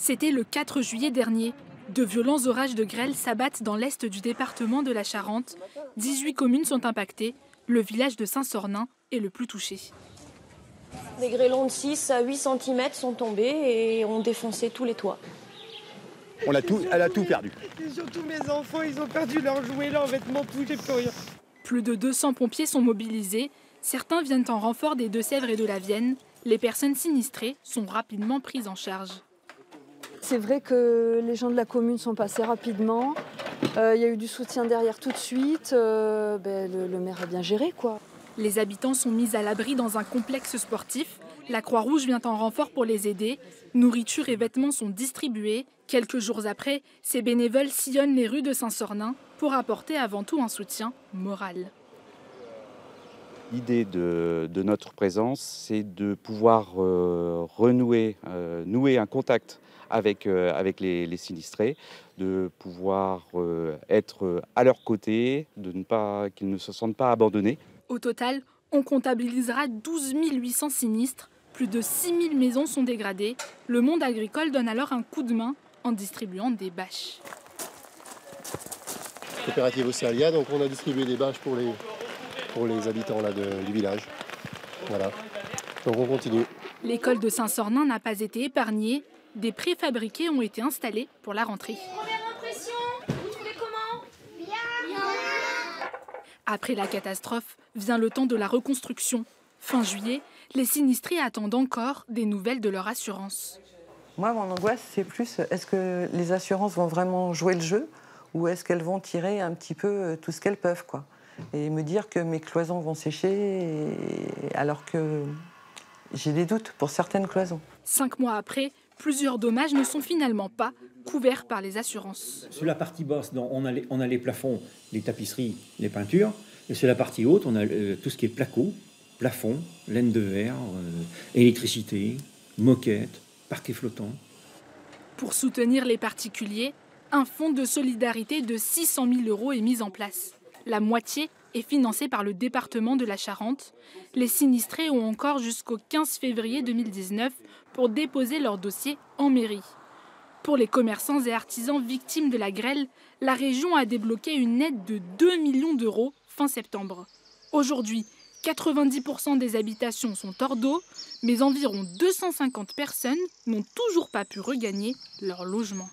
C'était le 4 juillet dernier. De violents orages de grêle s'abattent dans l'est du département de la Charente. 18 communes sont impactées. Le village de Saint-Sornin est le plus touché. Des grêlons de 6 à 8 cm sont tombés et ont défoncé tous les toits. Elle a tout perdu. Et surtout mes enfants, ils ont perdu leurs jouets, leurs vêtements, tout, j'ai plus rien. Plus de 200 pompiers sont mobilisés. Certains viennent en renfort des Deux-Sèvres et de la Vienne. Les personnes sinistrées sont rapidement prises en charge. C'est vrai que les gens de la commune sont passés rapidement. Il y a eu du soutien derrière tout de suite. Le maire a bien géré, quoi. Les habitants sont mis à l'abri dans un complexe sportif. La Croix-Rouge vient en renfort pour les aider. Nourriture et vêtements sont distribués. Quelques jours après, ces bénévoles sillonnent les rues de Saint-Sornin pour apporter avant tout un soutien moral. L'idée de notre présence, c'est de pouvoir nouer un contact avec les sinistrés, de pouvoir être à leur côté, qu'ils ne se sentent pas abandonnés. Au total, on comptabilisera 12 800 sinistres. Plus de 6 000 maisons sont dégradées. Le monde agricole donne alors un coup de main en distribuant des bâches. Coopérative Océalia, donc on a distribué des bâches pour les habitants là, du village. Voilà. Donc on continue. L'école de Saint-Sornin n'a pas été épargnée. Des préfabriqués ont été installés pour la rentrée. Première impression, vous trouvez comment? Bien. Après la catastrophe, vient le temps de la reconstruction. Fin juillet, les sinistrés attendent encore des nouvelles de leur assurance. Moi, mon angoisse, c'est plus, est-ce que les assurances vont vraiment jouer le jeu ou est-ce qu'elles vont tirer un petit peu tout ce qu'elles peuvent, quoi, et me dire que mes cloisons vont sécher alors que j'ai des doutes pour certaines cloisons. 5 mois après, plusieurs dommages ne sont finalement pas couverts par les assurances. Sur la partie basse, on a les plafonds, les tapisseries, les peintures. Et sur la partie haute, on a tout ce qui est placo, plafond, laine de verre, électricité, moquette, parquet flottant. Pour soutenir les particuliers, un fonds de solidarité de 600 000 € est mis en place. La moitié est financée par le département de la Charente. Les sinistrés ont encore jusqu'au 15 février 2019 pour déposer leur dossier en mairie. Pour les commerçants et artisans victimes de la grêle, la région a débloqué une aide de 2 millions d'euros fin septembre. Aujourd'hui, 90% des habitations sont hors d'eau, mais environ 250 personnes n'ont toujours pas pu regagner leur logement.